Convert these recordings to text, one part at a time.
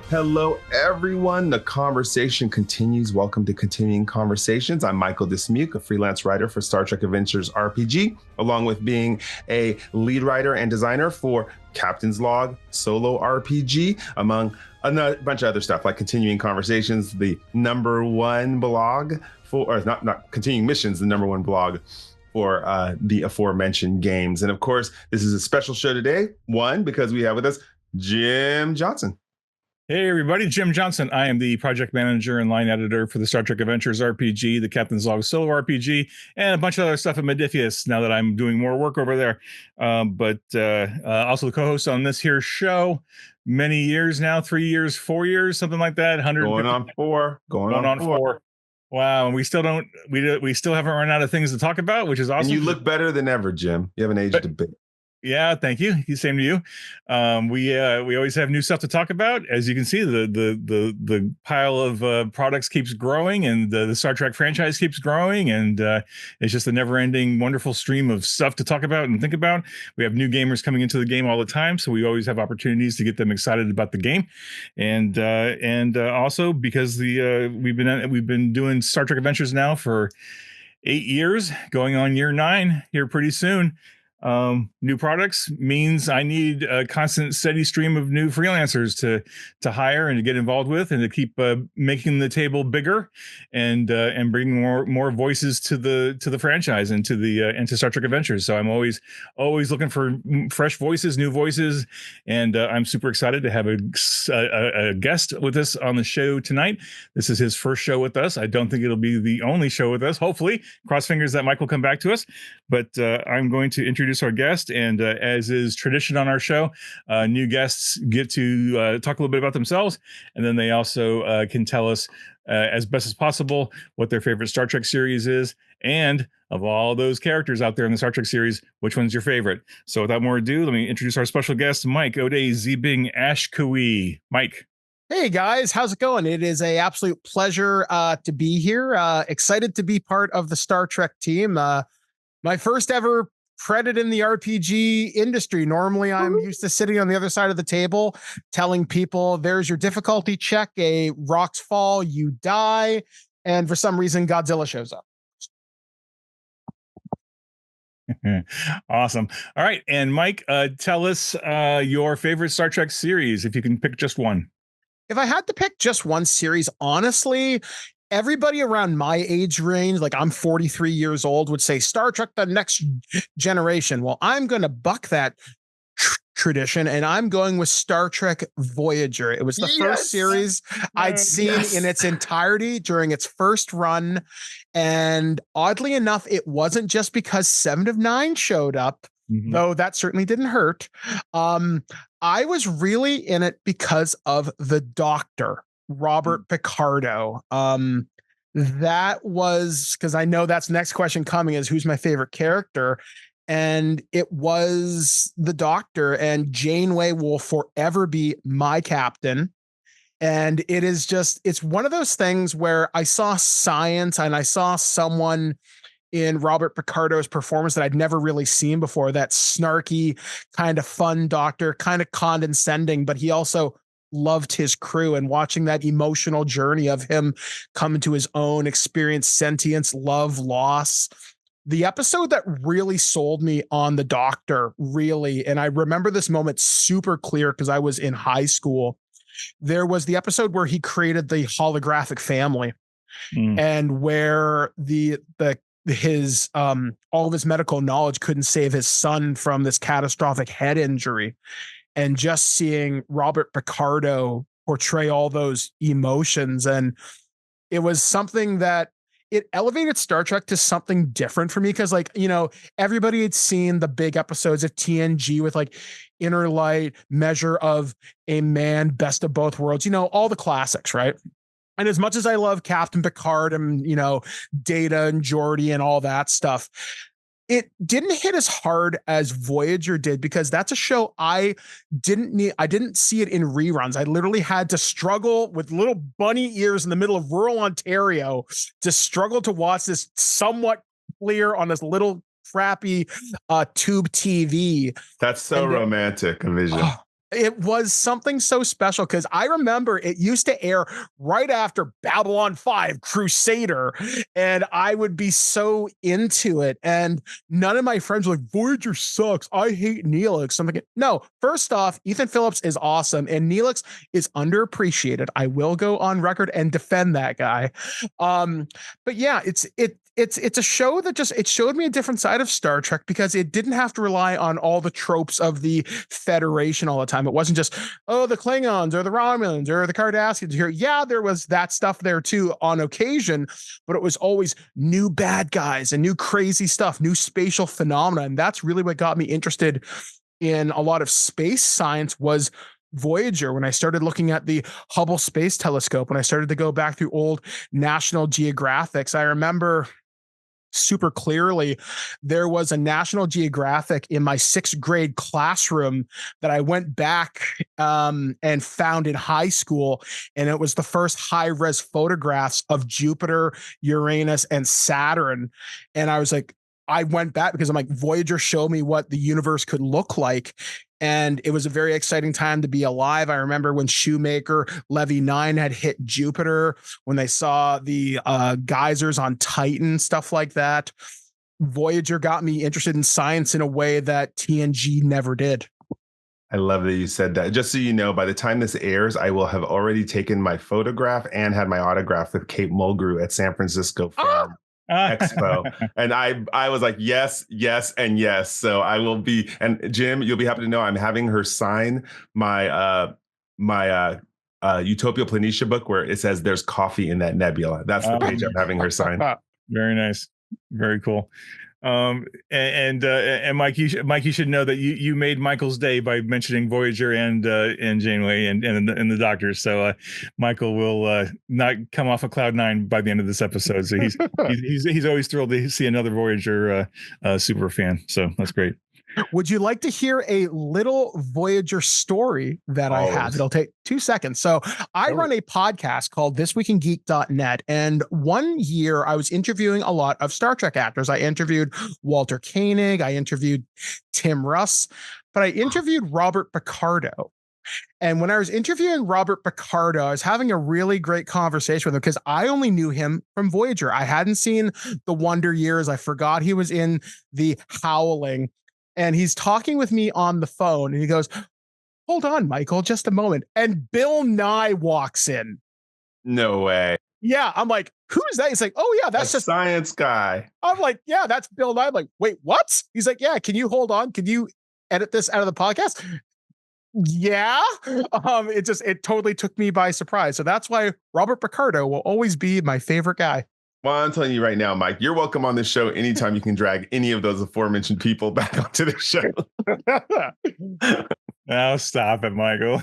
Hello, everyone. The conversation continues. Welcome to Continuing Conversations. I'm Mike O'dah Ziibing Ashkewe, a freelance writer for Star Trek Adventures RPG, along with being a lead writer and designer for Captain's Log Solo RPG, among a bunch of other stuff like Continuing Conversations, the number one blog for, or not Continuing Missions, the number one blog for the aforementioned games. And of course, this is a special show today. One, because we have with us Jim Johnson. Hey everybody, Jim Johnson. I am the project manager and line editor for the Star Trek Adventures RPG, the Captain's Log Solo RPG, and a bunch of other stuff at Modiphius now that I'm doing more work over there. But also the co-host on this here show, many years now, 3 years, 4 years, something like that. Going on four. Wow, and we still haven't run out of things to talk about, which is awesome. And you look better than ever, Jim. You haven't aged a bit. Yeah, thank you. Same to you. We always have new stuff to talk about. As you can see, the pile of products keeps growing, and the Star Trek franchise keeps growing, and it's just a never-ending, wonderful stream of stuff to talk about and think about. We have new gamers coming into the game all the time, so we always have opportunities to get them excited about the game, and also because we've been doing Star Trek Adventures now for 8 years, going on year 9 here pretty soon. New products means I need a constant steady stream of new freelancers to hire and to get involved with, and to keep making the table bigger and bringing more voices to the franchise and to Star Trek Adventures. So I'm always looking for fresh voices, new voices, and I'm super excited to have a guest with us on the show tonight. This is his first show with us. I don't think it'll be the only show with us. Hopefully, cross fingers that Mike will come back to us. But I'm going to introduce our guest, and as is tradition on our show, new guests get to talk a little bit about themselves, and then they also can tell us as best as possible what their favorite Star Trek series is, and of all those characters out there in the Star Trek series, which one's your favorite. So without more ado, let me introduce our special guest, Mike O'dah Ziibing Ashkewe. Mike. Hey guys, how's it going? It is an absolute pleasure to be here. Excited to be part of the Star Trek team. My first ever credit in the RPG industry. Normally, I'm used to sitting on the other side of the table telling people, there's your difficulty check, a rocks fall, you die, and for some reason, Godzilla shows up. Awesome. All right. And Mike, tell us your favorite Star Trek series, if you can pick just one. If I had to pick just one series, honestly, everybody around my age range, like I'm 43 years old, would say Star Trek The Next Generation. Well, I'm going to buck that tradition, and I'm going with Star Trek Voyager. It was the first series I'd seen in its entirety during its first run. And oddly enough, it wasn't just because 7 of 9 showed up, though that certainly didn't hurt. I was really in it because of the Doctor, Robert Picardo. That was because I know that's the next question coming is who's my favorite character. And it was the Doctor, and Janeway will forever be my captain. And it is just, it's one of those things where I saw science and I saw someone in Robert Picardo's performance that I'd never really seen before, that snarky, kind of fun Doctor, kind of condescending, but he also loved his crew, and watching that emotional journey of him come to his own, experience sentience, love, loss. The episode that really sold me on the Doctor, really, and I remember this moment super clear because I was in high school. There was the episode where he created the holographic family, and where his all of his medical knowledge couldn't save his son from this catastrophic head injury. And just seeing Robert Picardo portray all those emotions. And it was something that it elevated Star Trek to something different for me. Cause like, you know, everybody had seen the big episodes of TNG with like Inner Light, Measure of a Man, Best of Both Worlds, you know, all the classics, right? And as much as I love Captain Picard and, you know, Data and Geordi and all that stuff, it didn't hit as hard as Voyager did because that's a show I didn't see it in reruns. I literally had to struggle with little bunny ears in the middle of rural Ontario to struggle to watch this somewhat clear on this little crappy tube TV. That's so romantic a vision. It was something so special because I remember it used to air right after Babylon 5 Crusader, and I would be so into it. And none of my friends were like, Voyager sucks. I hate Neelix. I'm like, no, first off, Ethan Phillips is awesome, and Neelix is underappreciated. I will go on record and defend that guy. But yeah, it's a show that it showed me a different side of Star Trek because it didn't have to rely on all the tropes of the Federation all the time. It wasn't just, oh, the Klingons or the Romulans or the Cardassians here. Yeah, there was that stuff there too on occasion, but it was always new bad guys and new crazy stuff, new spatial phenomena. And that's really what got me interested in a lot of space science was Voyager. When I started looking at the Hubble Space Telescope, when I started to go back through old National Geographics, I remember super clearly there was a National Geographic in my 6th grade classroom that I went back and found in high school, and it was the first high-res photographs of Jupiter, Uranus, and Saturn. And I was like, I went back because I'm like, Voyager showed me what the universe could look like. And it was a very exciting time to be alive. I remember when Shoemaker Levy 9 had hit Jupiter, when they saw the geysers on Titan, stuff like that. Voyager got me interested in science in a way that TNG never did. I love that you said that. Just so you know, by the time this airs, I will have already taken my photograph and had my autograph with Kate Mulgrew at San Francisco Film Expo. And I was like, yes, and yes. So I will be, and Jim, you'll be happy to know I'm having her sign my Utopia Planitia book where it says there's coffee in that nebula. That's the page I'm having her sign. Very nice. Very cool. And Mike, you should know that you made Michael's day by mentioning Voyager and Janeway and the Doctors. So Michael will not come off of cloud 9 by the end of this episode. So he's always thrilled to see another Voyager super fan. So that's great. Would you like to hear a little Voyager story that I have? It'll take 2 seconds. So I run a podcast called ThisWeekInGeek.net. And one year I was interviewing a lot of Star Trek actors. I interviewed Walter Koenig. I interviewed Tim Russ, but I interviewed Robert Picardo. And when I was interviewing Robert Picardo, I was having a really great conversation with him because I only knew him from Voyager. I hadn't seen The Wonder Years. I forgot he was in The Howling. And he's talking with me on the phone and he goes, hold on, Michael, just a moment. And Bill Nye walks in. No way. Yeah. I'm like, who's that? He's like, oh yeah, that's just science guy. I'm like, yeah, that's Bill Nye. I'm like, wait, what? He's like, yeah, can you hold on? Can you edit this out of the podcast? Yeah. It totally took me by surprise. So that's why Robert Picardo will always be my favorite guy. Well, I'm telling you right now, Mike, you're welcome on this show anytime you can drag any of those aforementioned people back onto the show. Now stop it, Michael.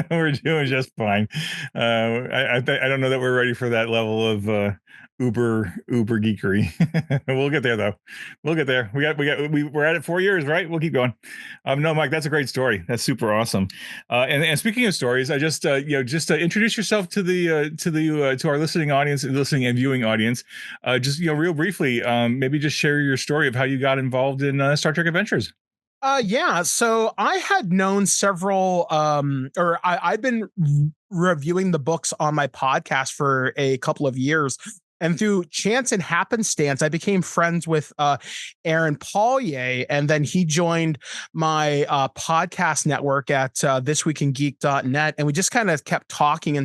We're doing just fine. I don't know that we're ready for that level of uber geekery. We'll get there though. We'll get there. We're at it 4 years, right? We'll keep going. No, Mike, that's a great story. That's super awesome. And speaking of stories, I just introduce yourself to our listening audience, listening and viewing audience. Just real briefly, maybe just share your story of how you got involved in Star Trek Adventures. Yeah. So I had known several, I'd been reviewing the books on my podcast for a couple of years. And through chance and happenstance, I became friends with Aaron Paulier, and then he joined my podcast network at ThisWeekInGeek.net, and we just kind of kept talking.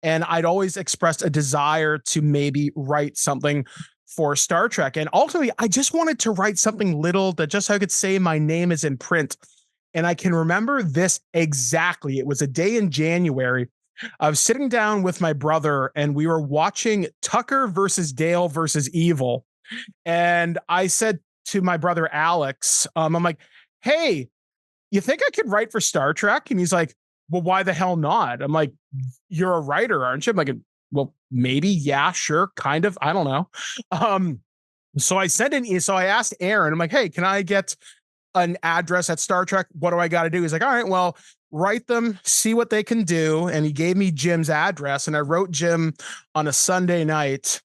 And I'd always expressed a desire to maybe write something for Star Trek. And ultimately, I just wanted to write something little that just so I could say my name is in print. And I can remember this exactly. It was a day in January. I was sitting down with my brother and we were watching Tucker versus Dale versus Evil. And I said to my brother, Alex, I'm like, hey, you think I could write for Star Trek? And he's like, well, why the hell not? I'm like, you're a writer, aren't you? I'm like, well, maybe. Yeah, sure. Kind of. I don't know. So I asked Aaron, I'm like, hey, can I get an address at Star Trek? What do I got to do? He's like, all right, well, write them, see what they can do. And he gave me Jim's address, and I wrote Jim on a Sunday night.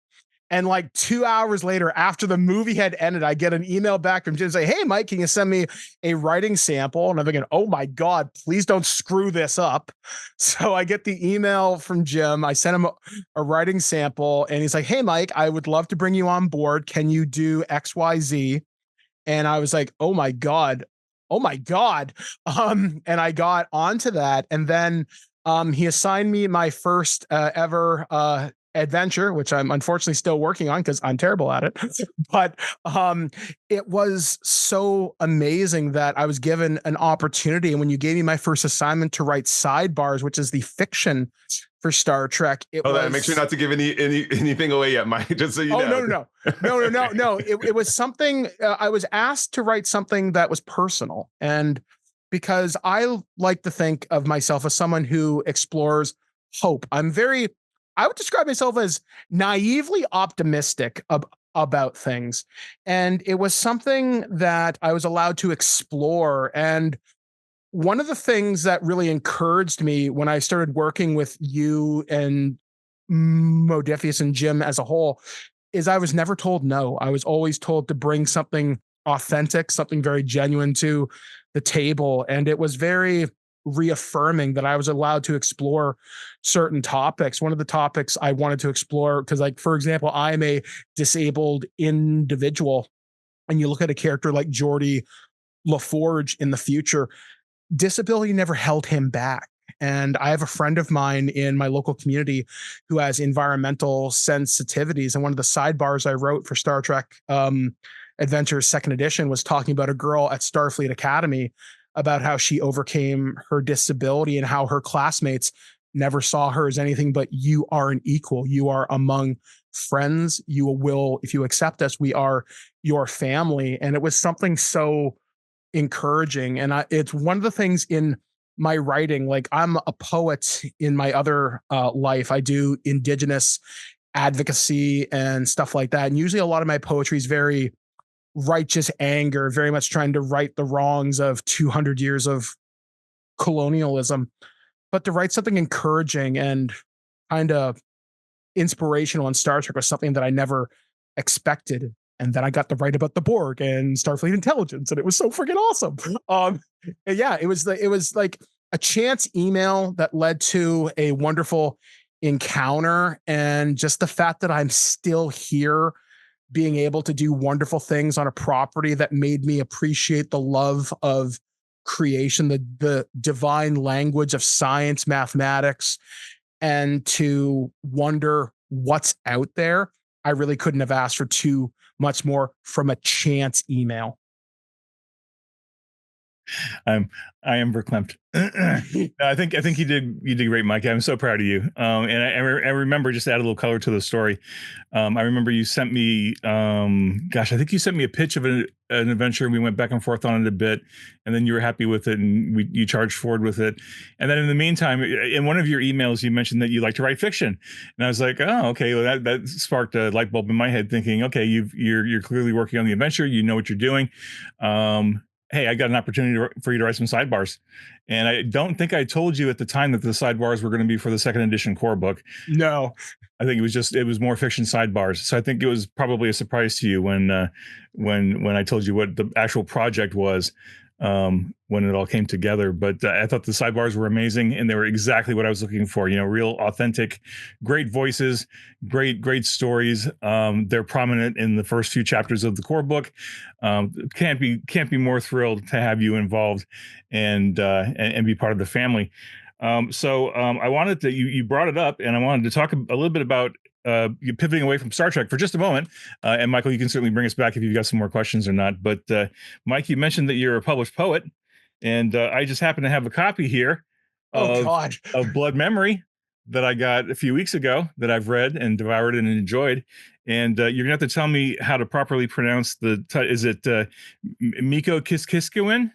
And like 2 hours later, after the movie had ended, I get an email back from Jim saying, hey, Mike, can you send me a writing sample? And I'm thinking, oh my God, please don't screw this up. So I get the email from Jim. I sent him a writing sample, and he's like, hey, Mike, I would love to bring you on board. Can you do XYZ? And I was like, oh my God. Oh my God. And I got onto that. And then he assigned me my first ever adventure, which I'm unfortunately still working on because I'm terrible at it. But it was so amazing that I was given an opportunity. And when you gave me my first assignment to write Sidebars, which is the fiction for Star Trek, that make sure not to give anything away yet, Mike. Just so you know. No. It was something I was asked to write something that was personal, and because I like to think of myself as someone who explores hope. I would describe myself as naively optimistic about things. And it was something that I was allowed to explore. And one of the things that really encouraged me when I started working with you and Modiphius and Jim as a whole is I was never told no. I was always told to bring something authentic, something very genuine to the table. And it was very reaffirming that I was allowed to explore certain topics. One of the topics I wanted to explore, because like, for example, I'm a disabled individual, and you look at a character like Geordi LaForge in the future, disability never held him back. And I have a friend of mine in my local community who has environmental sensitivities. And one of the sidebars I wrote for Star Trek Adventures Second Edition was talking about a girl at Starfleet Academy, about how she overcame her disability and how her classmates never saw her as anything but you are an equal. You are among friends. You will, if you accept us, we are your family. And it was something so encouraging. And it's one of the things in my writing, like I'm a poet in my other life. I do Indigenous advocacy and stuff like that. And usually a lot of my poetry is very righteous anger, very much trying to right the wrongs of 200 years of colonialism. But to write something encouraging and kind of inspirational in Star Trek was something that I never expected. And then I got to write about the Borg and Starfleet intelligence, and it was so freaking awesome. Yeah, it was like a chance email that led to a wonderful encounter, and just the fact that I'm still here, being able to do wonderful things on a property that made me appreciate the love of creation, the divine language of science, mathematics, and to wonder what's out there. I really couldn't have asked for too much more from a chance email. I am verklempt. I think you did great, Mike. I'm so proud of you. And I remember, just to add a little color to the story. I remember you sent me, I think you sent me a pitch of an adventure. We went back and forth on it a bit, and then you were happy with it, and you charged forward with it. And then in the meantime, in one of your emails, you mentioned that you like to write fiction, and I was like, oh, okay. Well, that sparked a light bulb in my head, thinking, okay, you're clearly working on the adventure. You know what you're doing. Hey, I got an opportunity for you to write some sidebars. And I don't think I told you at the time that the sidebars were going to be for the second edition core book. No, I think it was more fiction sidebars. So I think it was probably a surprise to you when I told you what the actual project was, when it all came together. But I thought the sidebars were amazing, and they were exactly what I was looking for. Real authentic, great voices, great stories. They're prominent in the first few chapters of the core book. Can't be more thrilled to have you involved and be part of the family. So I wanted to, you brought it up, and I wanted to talk a little bit about you pivoting away from Star Trek for just a moment. And Michael, you can certainly bring us back if you've got some more questions or not. But Mike, you mentioned that you're a published poet, and I just happen to have a copy here of Blood Memory that I got a few weeks ago that I've read and devoured and enjoyed. And you're gonna have to tell me how to properly pronounce is it Miko Kiskiskewin?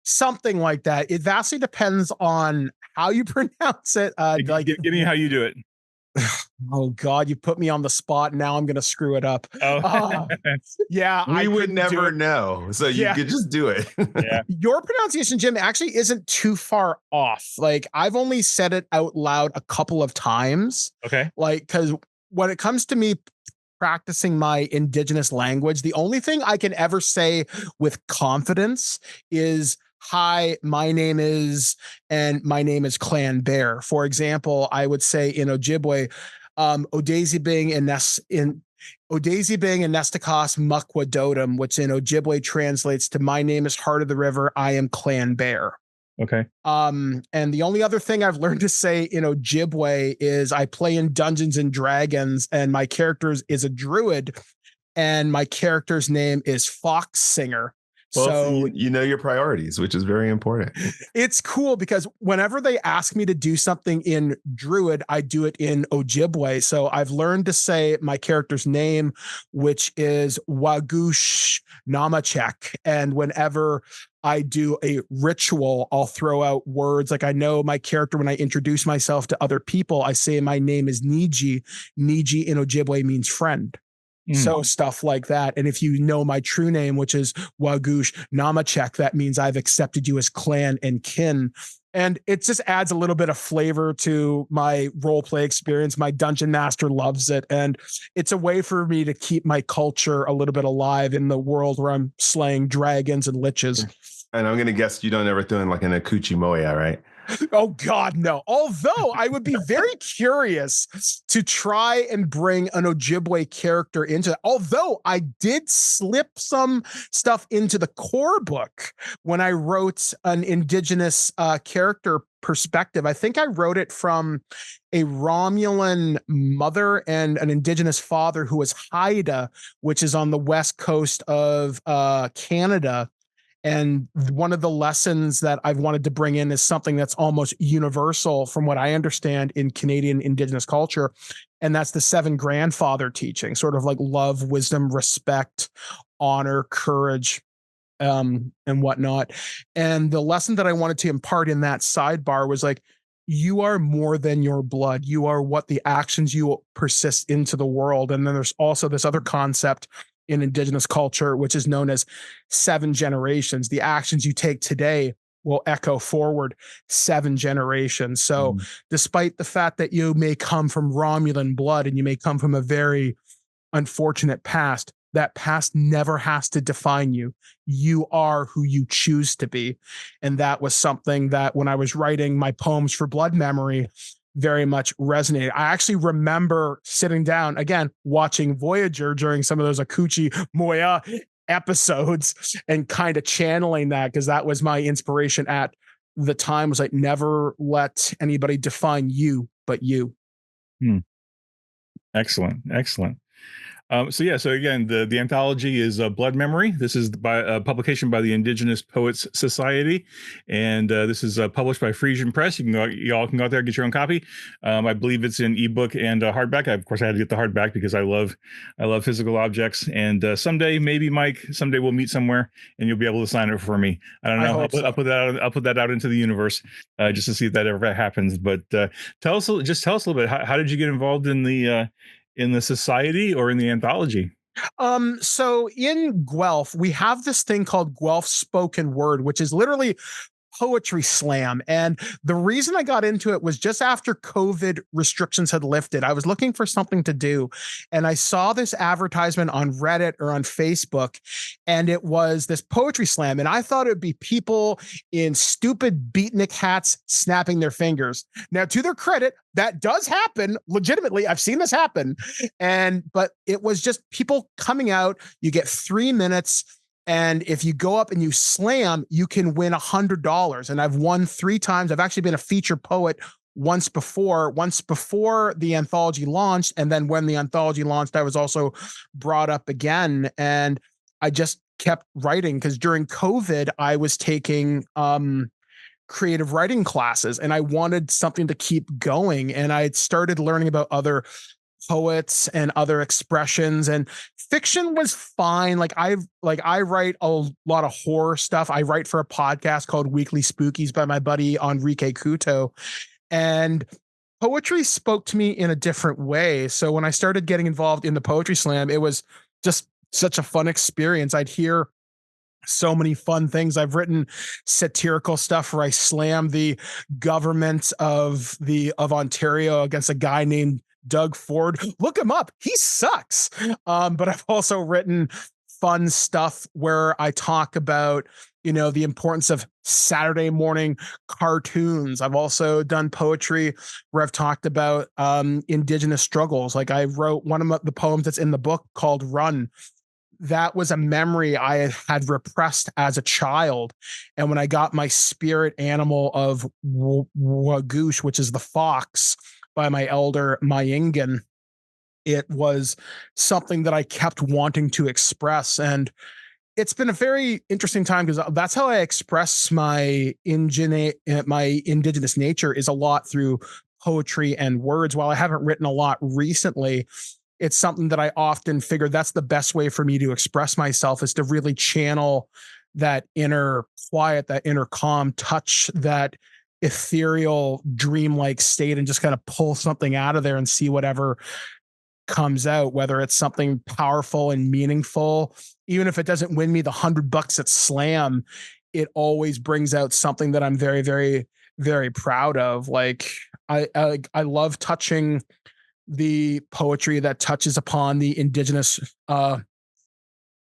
Something like that. It vastly depends on how you pronounce it. Give me how you do it. Oh God, you put me on the spot. Now I'm gonna screw it up. Oh, Yeah, We would never know, so you could just do it. yeah. Your pronunciation, Jim, actually isn't too far off. Like I've only said it out loud a couple of times. Okay. Like, because when it comes to me practicing my indigenous language, the only thing I can ever say with confidence is hi, my name is, and my name is Clan Bear. For example, I would say in Ojibwe, O'dah Ziibing and Nestikos Mukwa Dotem, which in Ojibwe translates to my name is Heart of the River, I am Clan Bear. Okay. And the only other thing I've learned to say in Ojibwe is I play in Dungeons and Dragons, and my character is a druid, and my character's name is Fox Singer. Well, so you know your priorities, which is very important. It's cool because whenever they ask me to do something in Druid, I do it in Ojibwe. So I've learned to say my character's name, which is Wagush Namachek. And whenever I do a ritual, I'll throw out words like I know my character when I introduce myself to other people, I say my name is Niji. Niji in Ojibwe means friend. So stuff like that. And if you know my true name, which is Wagush Namachek, that means I've accepted you as clan and kin. And it just adds a little bit of flavor to my role play experience. My dungeon master loves it. And it's a way for me to keep my culture a little bit alive in the world where I'm slaying dragons and liches. And I'm going to guess you don't ever throw in like an Akuchi Moya, right? Oh God, no. Although I would be very curious to try and bring an Ojibwe character into it. Although I did slip some stuff into the core book when I wrote an indigenous character perspective. I think I wrote it from a Romulan mother and an indigenous father who was Haida, which is on the west coast of Canada. And one of the lessons that I've wanted to bring in is something that's almost universal from what I understand in Canadian Indigenous culture. And that's the 7 grandfather teaching, sort of like love, wisdom, respect, honor, courage, and whatnot. And the lesson that I wanted to impart in that sidebar was like, you are more than your blood. You are what the actions you persist into the world. And then there's also this other concept in indigenous culture, which is known as 7 generations. The actions you take today will echo forward 7 generations. So despite the fact that you may come from Romulan blood and you may come from a very unfortunate past, that past never has to define you. You are who you choose to be. And that was something that when I was writing my poems for Blood Memory, very much resonated. I actually remember sitting down again, watching Voyager during some of those Akuchi Moya episodes and kind of channeling that because that was my inspiration at the time was like, never let anybody define you, but you. Excellent. Excellent. So again, the anthology is Blood Memory. This is by publication by the Indigenous Poets Society, and this is published by Frisian Press. You all can go out there and get your own copy. I believe it's in ebook and hardback. Of course, I had to get the hardback because I love physical objects. And someday, maybe Mike, someday we'll meet somewhere, and you'll be able to sign it for me. I don't know. I'll put that out into the universe just to see if that ever happens. But tell us a little bit. How did you get involved in the society or in the anthology? So in Guelph, we have this thing called Guelph Spoken Word, which is literally poetry slam. And the reason I got into it was just after COVID restrictions had lifted. I was looking for something to do. And I saw this advertisement on Reddit or on Facebook, and it was this poetry slam. And I thought it would be people in stupid beatnik hats snapping their fingers. Now, to their credit, that does happen legitimately. I've seen this happen. But it was just people coming out. You get 3 minutes. And if you go up and you slam, you can win $100. And I've won 3 times. I've actually been a feature poet once before the anthology launched. And then when the anthology launched, I was also brought up again. And I just kept writing because during COVID, I was taking creative writing classes and I wanted something to keep going. And I had started learning about other poets and other expressions, and fiction was fine. I write a lot of horror stuff. I write for a podcast called Weekly Spookies by my buddy Enrique Couto, and poetry spoke to me in a different way. So when I started getting involved in the poetry slam, it was just such a fun experience. I'd hear so many fun things. I've written satirical stuff where I slam the government of Ontario against a guy named Doug Ford. Look him up. He sucks. But I've also written fun stuff where I talk about, the importance of Saturday morning cartoons. I've also done poetry where I've talked about Indigenous struggles. Like I wrote one of the poems that's in the book called Run. That was a memory I had repressed as a child. And when I got my spirit animal of Wagoosh, which is the fox by my elder Mayingan, it was something that I kept wanting to express. And it's been a very interesting time because that's how I express my indigenous nature, is a lot through poetry and words. While I haven't written a lot recently, it's something that I often figure that's the best way for me to express myself, is to really channel that inner quiet, that inner calm, touch that ethereal, dreamlike state and just kind of pull something out of there and see whatever comes out, whether it's something powerful and meaningful. Even if it doesn't win me the $100 at Slam, it always brings out something that I'm very, very, very proud of. Like I love touching the poetry that touches upon the Indigenous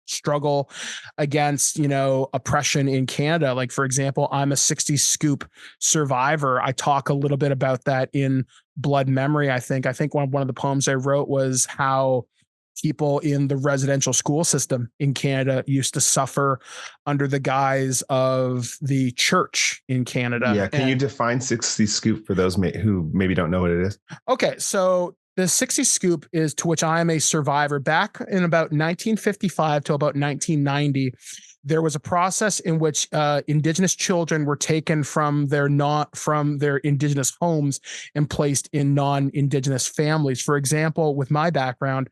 struggle against, oppression in Canada. Like, for example, I'm a 60 scoop survivor. I talk a little bit about that in Blood Memory. I think one of the poems I wrote was how people in the residential school system in Canada used to suffer under the guise of the church in Canada. Yeah. Can you define 60 scoop for those who maybe don't know what it is? Okay. So the 60 scoop is, to which I am a survivor, back in about 1955 to about 1990. There was a process in which Indigenous children were taken from their Indigenous homes and placed in non-Indigenous families. For example, with my background,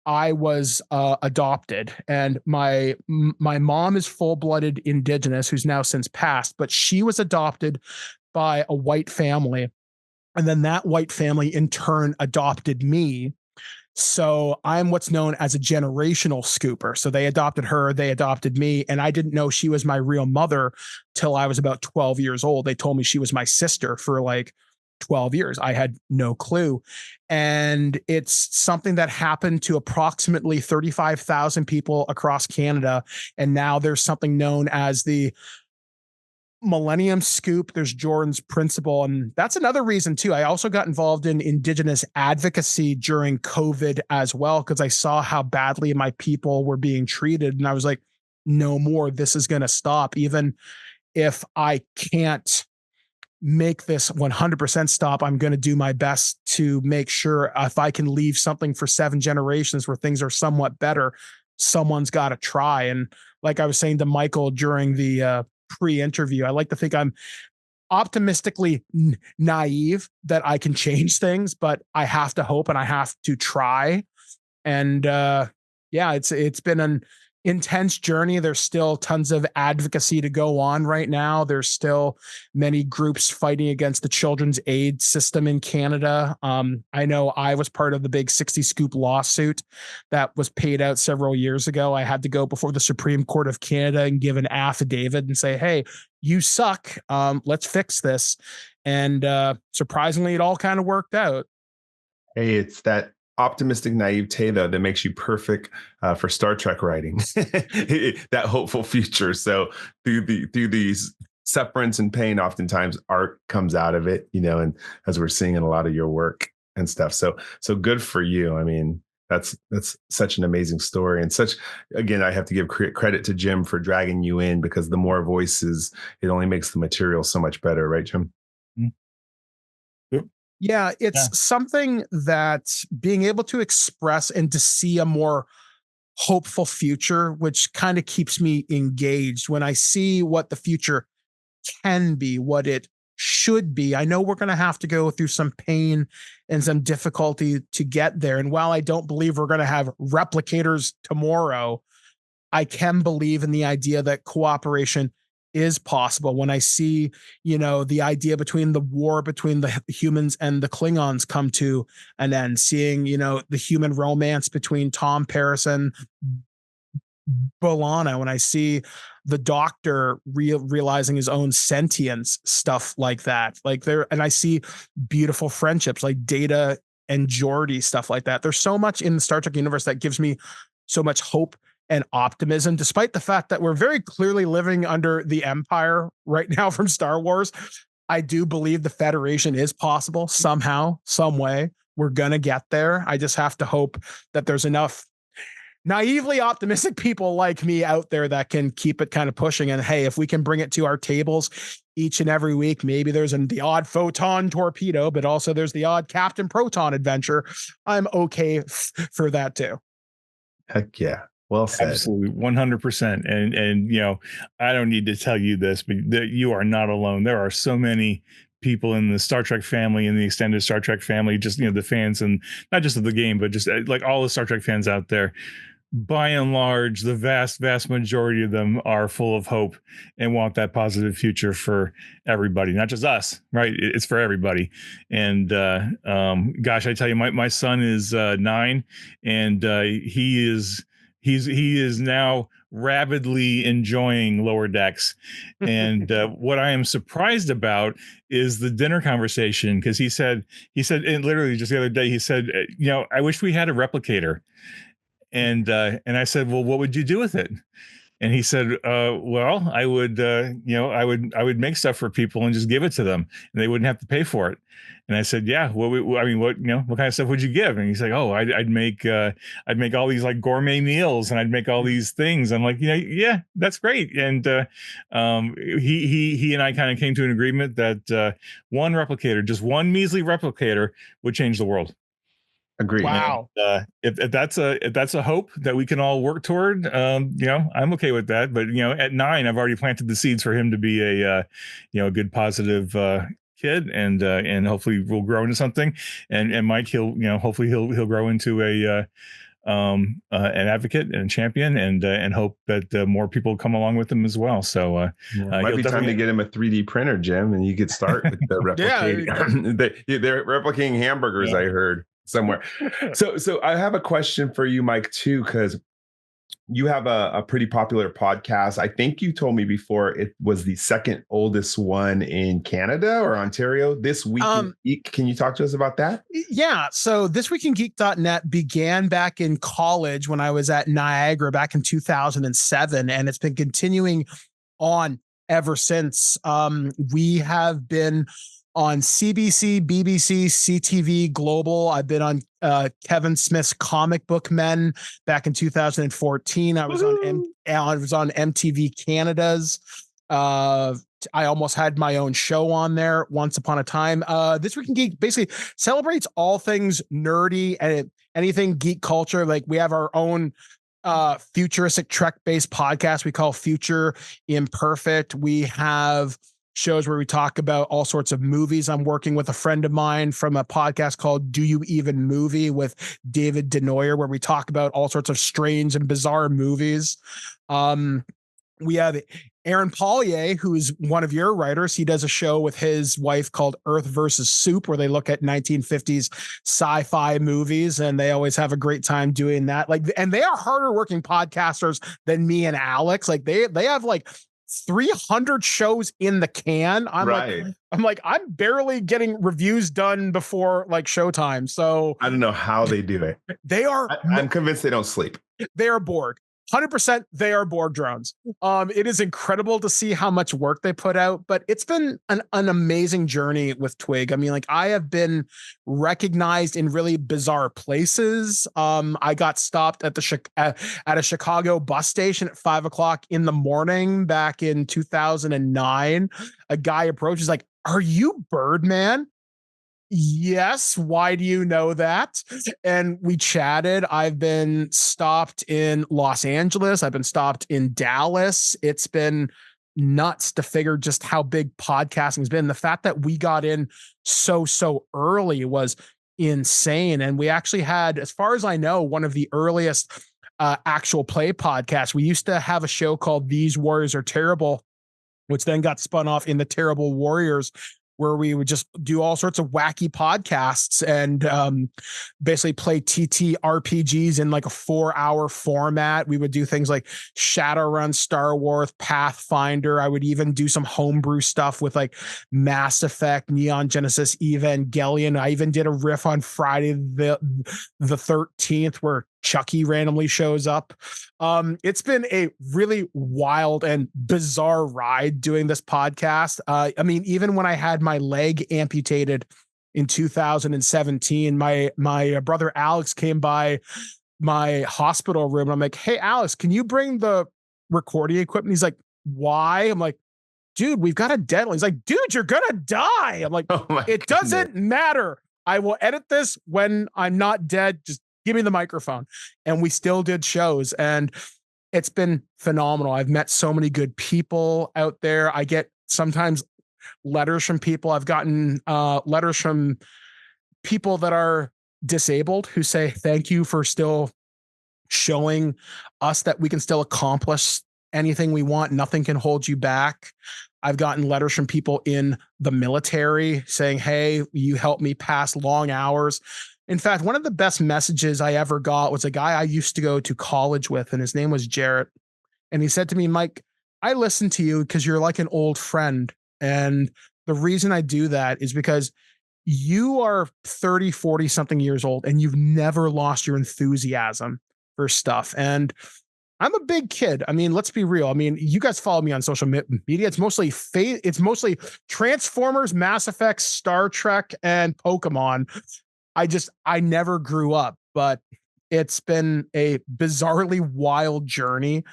I was adopted, and my mom is full-blooded Indigenous, who's now since passed, but she was adopted by a white family. And then that white family in turn adopted me. So I'm what's known as a generational scooper. So they adopted her, they adopted me, and I didn't know she was my real mother till I was about 12 years old. They told me she was my sister for like 12 years. I had no clue. And it's something that happened to approximately 35,000 people across Canada. And now there's something known as the Millennium Scoop. There's Jordan's Principle. And that's another reason too. I also got involved in Indigenous advocacy during COVID as well, because I saw how badly my people were being treated. And I was like, no more, this is going to stop. Even if I can't make this 100% stop, I'm going to do my best to make sure if I can leave something for 7 generations where things are somewhat better, someone's got to try. And like I was saying to Michael during the pre-interview, I like to think I'm optimistically naive that I can change things, but I have to hope and I have to try. And it's been an intense journey. There's still tons of advocacy to go on right now. There's still many groups fighting against the children's aid system in Canada. I know I was part of the big 60 scoop lawsuit that was paid out several years ago. I had to go before the Supreme Court of Canada and give an affidavit and say, hey, you suck. Let's fix this. And surprisingly, it all kind of worked out. Hey, it's that optimistic naivete though that makes you perfect for Star Trek writing. That hopeful future. So through these sufferance and pain, oftentimes art comes out of it, and as we're seeing in a lot of your work and stuff. So good for you. I mean, that's such an amazing story, and again, I have to give credit to Jim for dragging you in, because the more voices, it only makes the material so much better, right, Jim? Mm-hmm. Yeah, it's something that being able to express and to see a more hopeful future, which kind of keeps me engaged when I see what the future can be, what it should be. I know we're going to have to go through some pain and some difficulty to get there. And while I don't believe we're going to have replicators tomorrow, I can believe in the idea that cooperation is possible, when I see, the idea between the war between the humans and the Klingons come to an end, seeing, the human romance between Tom Paris and B'Elanna, when I see the Doctor realizing his own sentience, stuff like that, and I see beautiful friendships like Data and Geordi, stuff like that. There's so much in the Star Trek universe that gives me so much hope and optimism, despite the fact that we're very clearly living under the Empire right now from Star Wars. I do believe the Federation is possible somehow, some way. We're going to get there. I just have to hope that there's enough naively optimistic people like me out there that can keep it kind of pushing. And hey, if we can bring it to our tables each and every week, maybe there's the odd photon torpedo, but also there's the odd Captain Proton adventure. I'm okay for that too. Heck yeah. Well said. Absolutely, 100%. And I don't need to tell you this, but you are not alone. There are so many people in the Star Trek family, in the extended Star Trek family, just the fans, and not just of the game, but just like all the Star Trek fans out there. By and large, the vast majority of them are full of hope and want that positive future for everybody, not just us, right? It's for everybody. And gosh, I tell you, my son is 9, and he is now rabidly enjoying Lower Decks. And what I am surprised about is the dinner conversation, because he said, and literally just the other day, he said, I wish we had a replicator. And I said, well, what would you do with it? And he said, well, I would, I would make stuff for people and just give it to them, and they wouldn't have to pay for it. And I said, yeah, what kind of stuff would you give? And he's like, oh, I'd make all these like gourmet meals, and I'd make all these things. I'm like, yeah, that's great. And he and I kind of came to an agreement that one replicator, just one measly replicator, would change the world. Agreed. Wow. And, if that's a hope that we can all work toward, I'm okay with that. But at 9, I've already planted the seeds for him to be a good, positive kid, and hopefully we'll grow into something. And Mike, hopefully he'll grow into an advocate and a champion, and hope that more people come along with him as well. So might be time to get him a 3D printer, Jim, and you could start with the replicating. They're replicating hamburgers. Yeah. I heard somewhere. So I have a question for you, Mike, too, because you have a pretty popular podcast. I think you told me before it was the second oldest one in Canada or Ontario. This Week in Geek. Can you talk to us about that? Yeah. So ThisWeekInGeek.net began back in college when I was at Niagara back in 2007, and it's been continuing on ever since. We have been on CBC, BBC, CTV Global. I've been on Kevin Smith's Comic Book Men back in 2014. I was on MTV Canada's. I almost had my own show on there once upon a time. This Week in Geek basically celebrates all things nerdy and anything geek culture. Like, we have our own futuristic Trek-based podcast we call Future Imperfect. We have shows where we talk about all sorts of movies. I'm working with a friend of mine from a podcast called Do You Even Movie with David Denoyer, where we talk about all sorts of strange and bizarre movies. We have Aaron Paulier, who is one of your writers. He does a show with his wife called Earth versus Soup, where they look at 1950s sci-fi movies, and they always have a great time doing that. And they are harder working podcasters than me and Alex. They have 300 shows in the can. I'm barely getting reviews done before showtime. So I don't know how they do it. I'm convinced they don't sleep. They are bored. 100% they are Borg drones. It is incredible to see how much work they put out, but it's been an amazing journey with Twig. I mean, I have been recognized in really bizarre places. I got stopped at at a Chicago bus station at 5:00 in the morning back in 2009. A guy approaches like, "Are you Birdman?" Yes. Why do you know that? And we chatted. I've been stopped in Los Angeles. I've been stopped in Dallas. It's been nuts to figure just how big podcasting has been. The fact that we got in so early was insane. And we actually had, as far as I know, one of the earliest actual play podcasts. We used to have a show called These Warriors Are Terrible which then got spun off in the Terrible Warriors, where we would just do all sorts of wacky podcasts and basically play TTRPGs in like a 4-hour format. We would do things like Shadowrun, Star Wars, Pathfinder. I would even do some homebrew stuff with like Mass Effect, Neon Genesis Evangelion. I even did a riff on Friday the 13th where Chucky randomly shows up. It's been a really wild and bizarre ride doing this podcast. I mean, even when I had my leg amputated in 2017, my brother Alex came by my hospital room and I'm like, "Hey Alex, can you bring the recording equipment?" He's like, "Why?" I'm like, "Dude, we've got a deadline." He's like, "Dude, you're gonna die." I'm like, "It doesn't matter. I will edit this when I'm not dead. Just give me the microphone." And we still did shows, and it's been phenomenal. I've met so many good people out there. I get sometimes letters from people. I've gotten letters from people that are disabled who say, "Thank you for still showing us that we can still accomplish anything we want. Nothing can hold you back." I've gotten letters from people in the military saying, "Hey, you helped me pass long hours." In fact, one of the best messages I ever got was a guy I used to go to college with, and his name was Jarrett. And he said to me, "Mike, I listen to you because you're like an old friend. And the reason I do that is because you are 30, 40 something years old, and you've never lost your enthusiasm for stuff." And I'm a big kid. I mean, let's be real. I mean, you guys follow me on social media. It's mostly it's mostly Transformers, Mass Effect, Star Trek, and Pokemon. I never grew up, but it's been a bizarrely wild journey.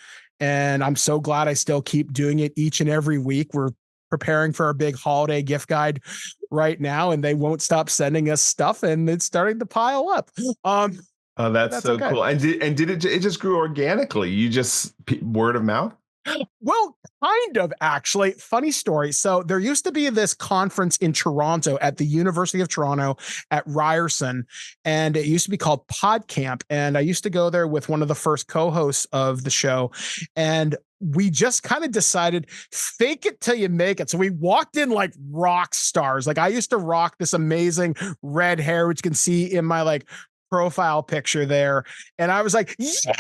And I'm so glad I still keep doing it each and every week. We're preparing for our big holiday gift guide right now, and they won't stop sending us stuff, and it's starting to pile up. Oh, that's so okay. cool. And did it just grew organically? You just word of mouth? Well, kind of, actually. Funny story. So there used to be this conference in Toronto at the University of Toronto at Ryerson, and it used to be called PodCamp. And I used to go there with one of the first co-hosts of the show. And we just kind of decided, fake it till you make it. So we walked in like rock stars. Like I used to rock this amazing red hair, which you can see in my like profile picture there. And I was like, yeah.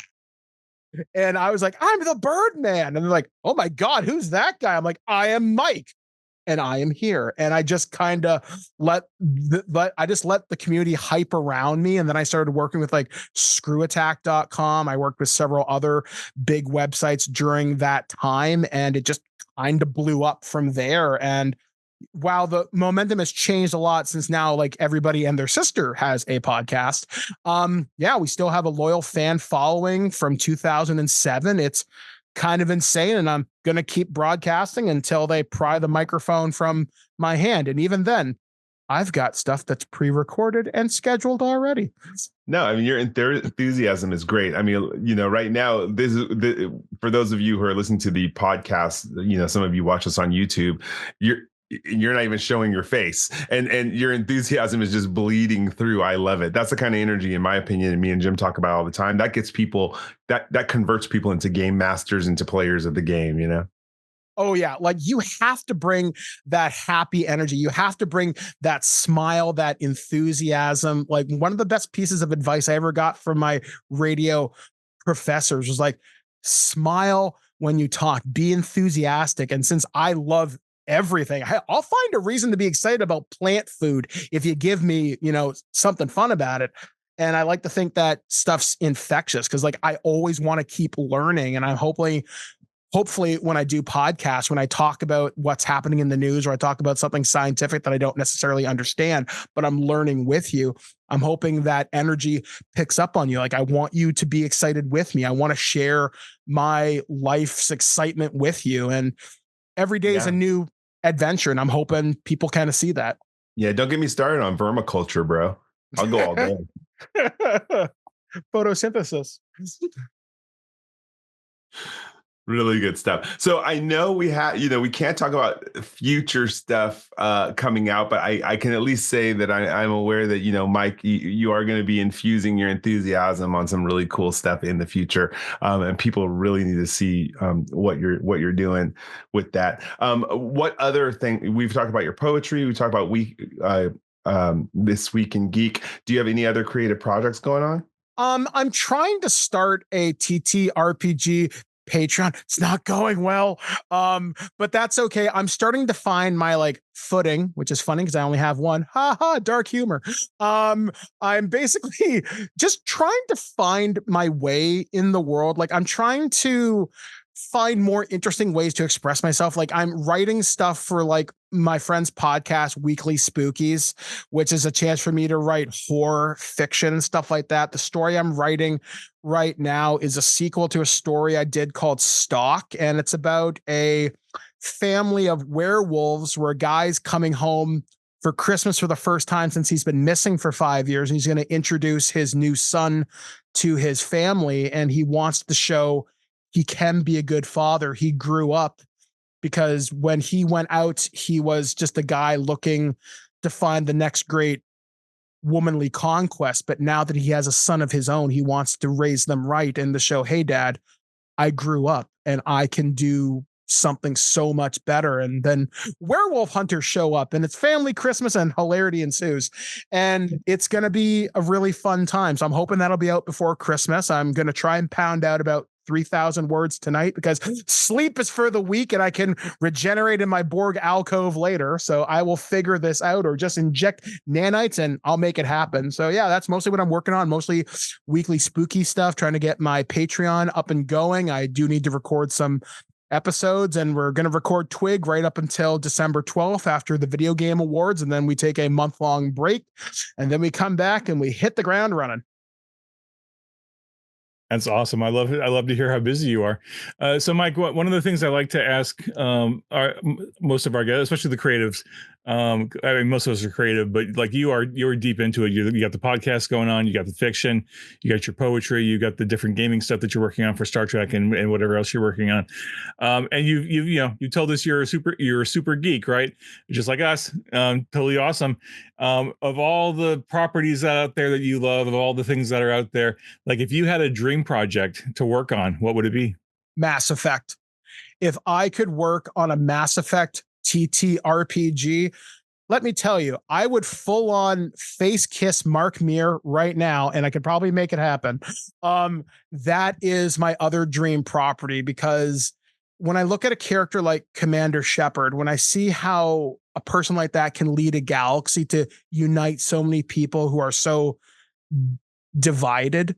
And I was like, "I'm the Birdman." And they're like, "Oh my God, who's that guy?" I'm like, "I am Mike, and I am here." And I just kind of let the community hype around me. And then I started working with like screwattack.com. I worked with several other big websites during that time, and it just kind of blew up from there. And while the momentum has changed a lot since now, like everybody and their sister has a podcast. Yeah, we still have a loyal fan following from 2007. It's kind of insane. And I'm going to keep broadcasting until they pry the microphone from my hand. And even then, I've got stuff that's pre-recorded and scheduled already. No, I mean, your enthusiasm is great. I mean, right now, for those of you who are listening to the podcast, some of you watch us on YouTube, you're not even showing your face, and your enthusiasm is just bleeding through. I love it. That's the kind of energy, in my opinion, and me and Jim talk about all the time. That gets people, that converts people into game masters, into players of the game, Oh yeah. Like you have to bring that happy energy. You have to bring that smile, that enthusiasm. Like one of the best pieces of advice I ever got from my radio professors was like, smile when you talk, be enthusiastic. And since I love everything, I'll find a reason to be excited about plant food if you give me, something fun about it. And I like to think that stuff's infectious because like I always want to keep learning. And I'm hopefully when I do podcasts, when I talk about what's happening in the news, or I talk about something scientific that I don't necessarily understand, but I'm learning with you, I'm hoping that energy picks up on you. Like I want you to be excited with me. I want to share my life's excitement with you. And every day is a new adventure, and I'm hoping people kind of see that. Yeah, don't get me started on vermiculture, bro. I'll go all day. Photosynthesis. Really good stuff. So I know we have, we can't talk about future stuff coming out, but I can at least say that I'm aware that, Mike, you are going to be infusing your enthusiasm on some really cool stuff in the future. And people really need to see what you're doing with that. What other thing, we've talked about your poetry, we talked about This Week in Geek. Do you have any other creative projects going on? I'm trying to start a TTRPG Patreon. It's not going well. But that's okay. I'm starting to find my footing, which is funny because I only have one. Ha ha, dark humor. I'm basically just trying to find my way in the world. I'm trying to find more interesting ways to express myself. I'm writing stuff for my friend's podcast, Weekly Spookies, which is a chance for me to write horror fiction and stuff like that. The story I'm writing right now is a sequel to a story I did called Stalk, and it's about a family of werewolves where a guy's coming home for Christmas for the first time since he's been missing for 5 years. And he's going to introduce his new son to his family, and he wants to show he can be a good father. He grew up because when he went out, he was just a guy looking to find the next great womanly conquest. But now that he has a son of his own, he wants to raise them right and to show, hey, Dad, I grew up and I can do something so much better. And then werewolf hunters show up and it's family Christmas and hilarity ensues. And it's going to be a really fun time. So I'm hoping that'll be out before Christmas. I'm going to try and pound out about 3,000 words tonight because sleep is for the weak and I can regenerate in my Borg alcove later. So I will figure this out or just inject nanites and I'll make it happen. So yeah, that's mostly what I'm working on. Mostly weekly spooky stuff, trying to get my Patreon up and going. I do need to record some episodes and we're going to record Twig right up until December 12th after the video game awards. And then we take a month-long break and then we come back and we hit the ground running. That's awesome. I love it. I love to hear how busy you are. So, Mike, one of the things I like to ask most of our guests, especially the creatives, I mean, most of us are creative, but you're deep into it. You got the podcast going on, you got the fiction, you got your poetry, you got the different gaming stuff that you're working on for Star Trek and whatever else you're working on. And you told us you're a super geek, right? Just like us. Totally awesome. Of all the properties out there that you love, of all the things that are out there, if you had a dream project to work on, what would it be? Mass Effect. If I could work on a Mass Effect TTRPG, let me tell you, I would full on face kiss Mark Meer right now, and I could probably make it happen. That is my other dream property because when I look at a character like Commander Shepard, when I see how a person like that can lead a galaxy to unite so many people who are so divided,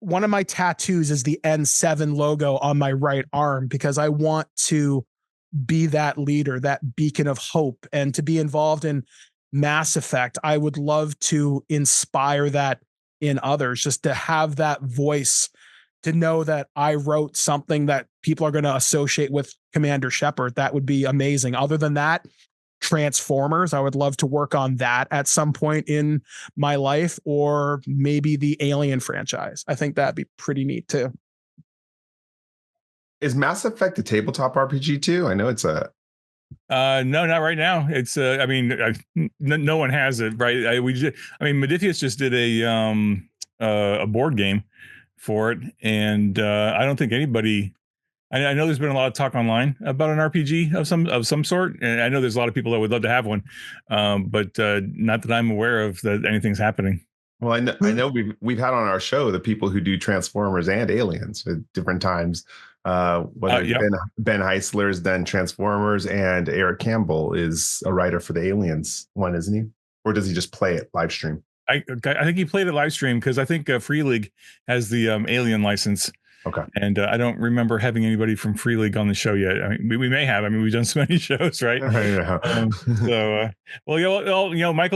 one of my tattoos is the N7 logo on my right arm because I want to be that leader, that beacon of hope, and to be involved in Mass Effect. I would love to inspire that in others, just to have that voice, to know that I wrote something that people are going to associate with Commander Shepard. That would be amazing. Other than that, Transformers, I would love to work on that at some point in my life, or maybe the Alien franchise. I think that'd be pretty neat too. Is Mass Effect a tabletop RPG too? I know it's a no, not right now. It's I mean, no one has it, right? Modiphius just did a board game for it, and I don't think anybody. I know there's been a lot of talk online about an RPG of some sort, and I know there's a lot of people that would love to have one, but not that I'm aware of that anything's happening. Well, I know we've had on our show the people who do Transformers and Aliens at different times. Whether Yep. Ben Heisler has done Transformers, and Eric Campbell is a writer for the Aliens one, isn't he? Or does he just play it live stream? I think he played it live stream because I think Free League has the Alien license. Okay. And I don't remember having anybody from Free League on the show yet. I mean, we may have. I mean, we've done so many shows, right? Michael,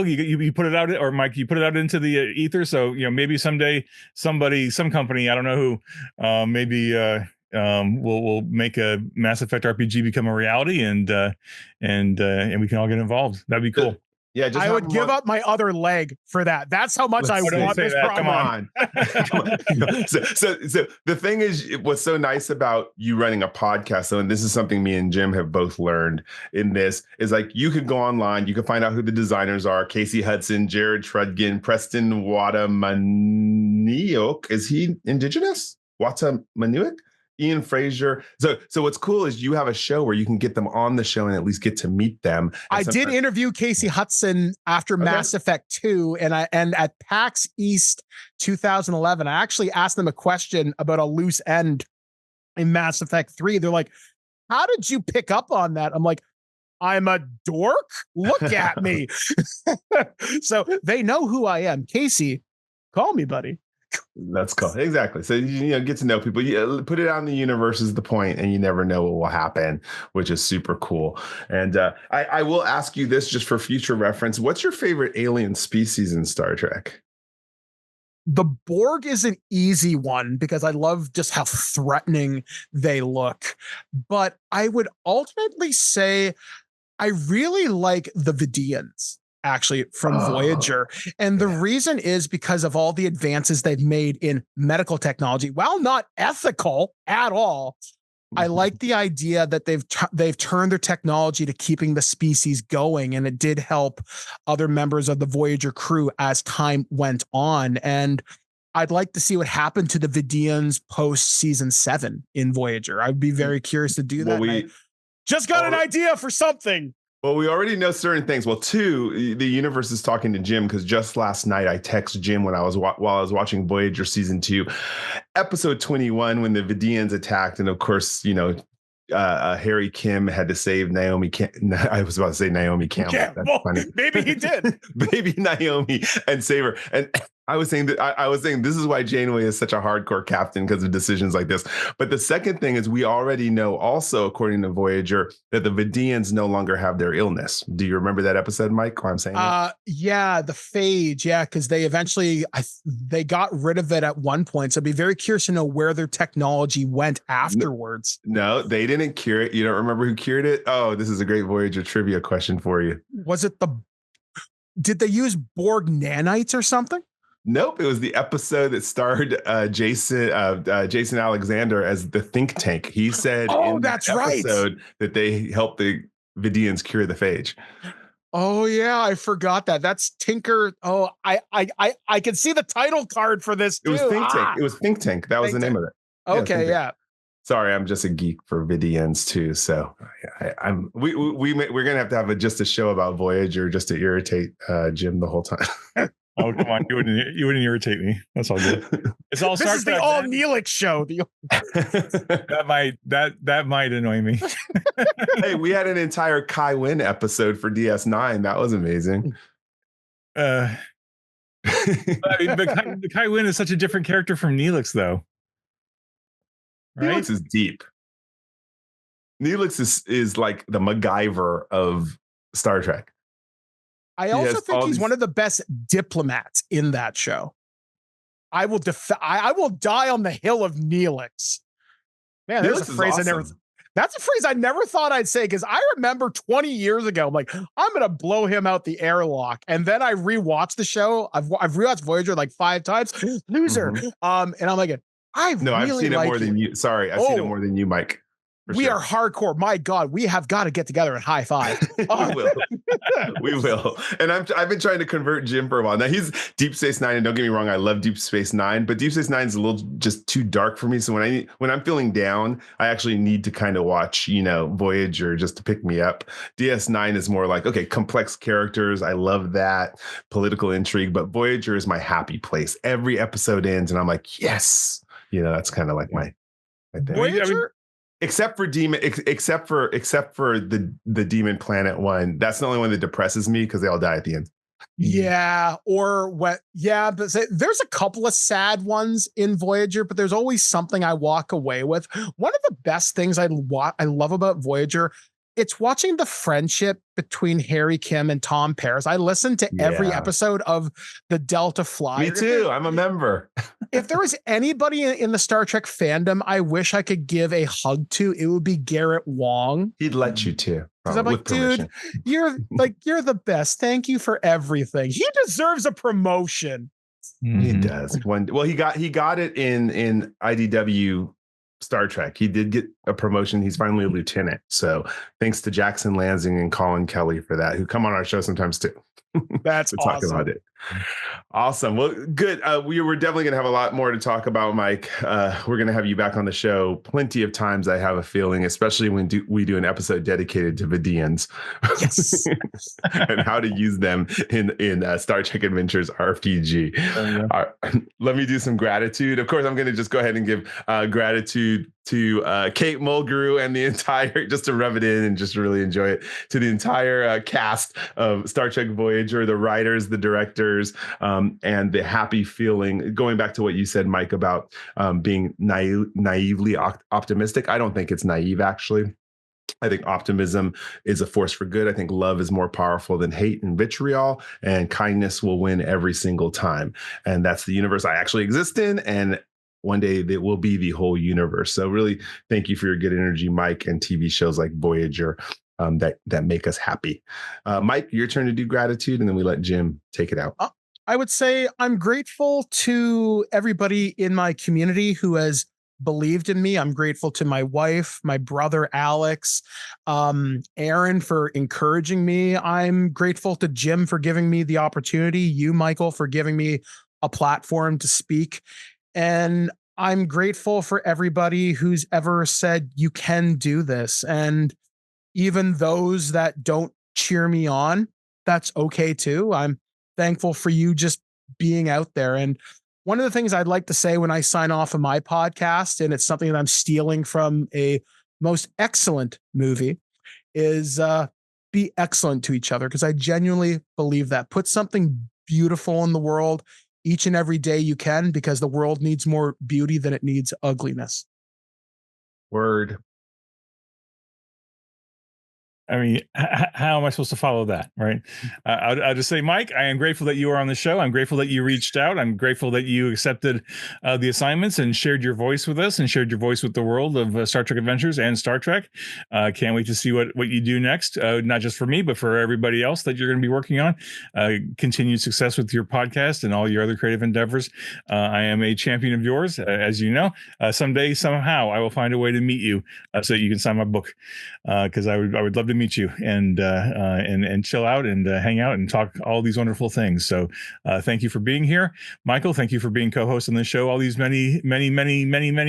you put it out, or Mike, you put it out into the ether. So maybe someday somebody, some company, I don't know who, maybe we'll make a Mass Effect RPG become a reality, and we can all get involved. That'd be cool. Yeah, just I would give up my other leg for that. That's how much I want this Come on. So the thing is, what's so nice about you running a podcast, though, and this is something me and Jim have both learned in this, is like you could go online, you can find out who the designers are: Casey Hudson, Jared Trudgen, Preston Watamanuik. Is he indigenous? Watamanuik? Ian Fraser. So what's cool is you have a show where you can get them on the show and at least get to meet them. I did interview Casey Hudson after Mass Effect 2, and at PAX East 2011, I actually asked them a question about a loose end in Mass Effect 3. They're like, "How did you pick up on that?" I'm like, "I'm a dork. Look at me." So they know who I am. Casey, call me, buddy. That's cool. Exactly. So, get to know people. You put it out in the universe is the point, and you never know what will happen, which is super cool. And I will ask you this just for future reference. What's your favorite alien species in Star Trek? The Borg is an easy one because I love just how threatening they look. But I would ultimately say I really like the Vidians, actually, from Voyager. And the reason is because of all the advances they've made in medical technology. While not ethical at all, I like the idea that they've turned their technology to keeping the species going, and it did help other members of the Voyager crew as time went on. And I'd like to see what happened to the Vidians post season 7 in Voyager. I'd be very curious to do that. I just got an idea for something. Well, we already know certain things. Well, 2, the universe is talking to Jim, because just last night I texted Jim while I was watching Voyager season 2, episode 21, when the Vidians attacked, and of course, Harry Kim had to save Naomi. I was about to say Naomi Campbell. Yeah, well, maybe he did. Baby Naomi, and save her. And I was saying this is why Janeway is such a hardcore captain, because of decisions like this. But the second thing is, we already know also, according to Voyager, that the Vidians no longer have their illness. Do you remember that episode, Mike? Why I'm saying that? Yeah, the phage. Yeah, because they eventually they got rid of it at one point. So I'd be very curious to know where their technology went afterwards. No, they didn't cure it. You don't remember who cured it? Oh, this is a great Voyager trivia question for you. Was it did they use Borg nanites or something? Nope, it was the episode that starred Jason Alexander as the think tank. He said in that episode that they helped the Vidians cure the phage. Oh yeah, I forgot that. That's Tinker. Oh, I can see the title card for this too. It was Think Tank. It was Think Tank. That was the name of it. Okay, yeah. Sorry, I'm just a geek for Vidians too. So we're gonna have to have just a show about Voyager just to irritate Jim the whole time. Oh, come on. You wouldn't irritate me. That's all good. It's all This is the all Neelix show. That might annoy me. Hey, we had an entire Kai Wynn episode for DS9. That was amazing. I mean, but Kai Wynn is such a different character from Neelix, though. Right? Neelix is deep. Neelix is like the MacGyver of Star Trek. I also think he's one of the best diplomats in that show. I will die on the hill of Neelix. Man, there's a phrase awesome. That's a phrase I never thought I'd say, because I remember 20 years ago, I'm like, I'm going to blow him out the airlock. And then I rewatched the show. I've rewatched Voyager like 5 times. Loser. And I'm like, I've seen it more than you. Sorry, I've seen it more than you, Mike. We are hardcore. My God, we have got to get together and high five. We will. And I've been trying to convert Jim for a while. Now he's Deep Space Nine, and don't get me wrong, I love Deep Space Nine, but Deep Space Nine is a little just too dark for me. So when I'm feeling down, I actually need to kind of watch, Voyager just to pick me up. DS9 is more like, okay, complex characters. I love that political intrigue, but Voyager is my happy place. Every episode ends, and I'm like, yes. That's kind of like my thing. Voyager. Except for the Demon Planet one. That's the only one that depresses me, because they all die at the end. Yeah, but there's a couple of sad ones in Voyager, but there's always something I walk away with. One of the best things I love about Voyager, it's watching the friendship between Harry Kim and Tom Paris. I listened to every episode of the Delta Flyer. Me too. I'm a member. If there was anybody in the Star Trek fandom I wish I could give a hug to, it would be Garrett Wong. He'd let you too. Because I'm like, dude, you're the best. Thank you for everything. He deserves a promotion. He does. He got it in IDW Star Trek. He did get a promotion. He's finally a lieutenant. So thanks to Jackson Lansing and Colin Kelly for that, who come on our show sometimes too. That's awesome. Talk about it. Awesome. Well, good. We were definitely going to have a lot more to talk about, Mike. We're going to have you back on the show plenty of times, I have a feeling, especially when we do an episode dedicated to Vidians. Yes. And how to use them in Star Trek Adventures RPG. Let me do some gratitude. Of course, I'm going to just go ahead and give gratitude to Kate Mulgrew and the entire, just to rub it in and just really enjoy it, to the entire cast of Star Trek Voyager, the writers, the directors, and the happy feeling. Going back to what you said, Mike, about being naively optimistic. I don't think it's naive, actually. I think optimism is a force for good. I think love is more powerful than hate and vitriol, and kindness will win every single time. And that's the universe I actually exist in. And one day it will be the whole universe. So really, thank you for your good energy, Mike, and TV shows like Voyager that make us happy. Mike, your turn to do gratitude, and then we let Jim take it out. I would say I'm grateful to everybody in my community who has believed in me. I'm grateful to my wife, my brother, Alex, Aaron for encouraging me. I'm grateful to Jim for giving me the opportunity. You, Michael, for giving me a platform to speak. And I'm grateful for everybody who's ever said you can do this. And even those that don't cheer me on, that's okay too. I'm thankful for you just being out there. And one of the things I'd like to say when I sign off of my podcast, and it's something that I'm stealing from a most excellent movie, is be excellent to each other, because I genuinely believe that. Put something beautiful in the world each and every day you can, because the world needs more beauty than it needs ugliness. Word. I mean, how am I supposed to follow that, right? I'll just say, Mike, I am grateful that you are on the show. I'm grateful that you reached out. I'm grateful that you accepted the assignments and shared your voice with us and shared your voice with the world of Star Trek Adventures and Star Trek. Can't wait to see what you do next, not just for me, but for everybody else that you're going to be working on. Continued success with your podcast and all your other creative endeavors. I am a champion of yours, as you know. Someday, somehow, I will find a way to meet you so that you can sign my book, because I would love to meet you and chill out and hang out and talk all these wonderful things. So thank you for being here, Michael. Thank you for being co-host on the show all these many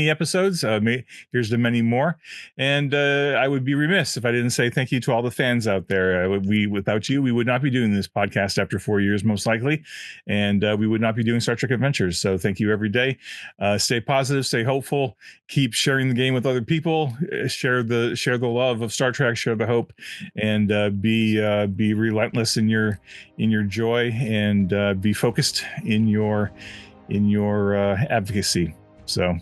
episodes. Here's to many more. And I would be remiss if I didn't say thank you to all the fans out there. Without you, we would not be doing this podcast after 4 years, most likely, and we would not be doing Star Trek Adventures. So thank you every day. Stay positive, stay hopeful, keep sharing the game with other people, share the love of Star Trek, share the hope, and be relentless in your joy, and be focused in your advocacy. So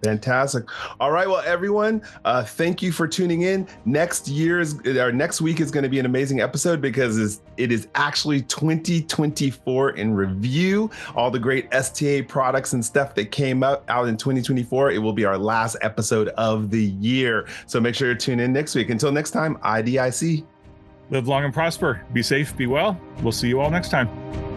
fantastic. All right. Well, everyone, thank you for tuning in. Next week is going to be an amazing episode, because it is actually 2024 in review. All the great STA products and stuff that came out in 2024. It will be our last episode of the year. So make sure to tune in next week. Until next time, IDIC. Live long and prosper. Be safe, be well. We'll see you all next time.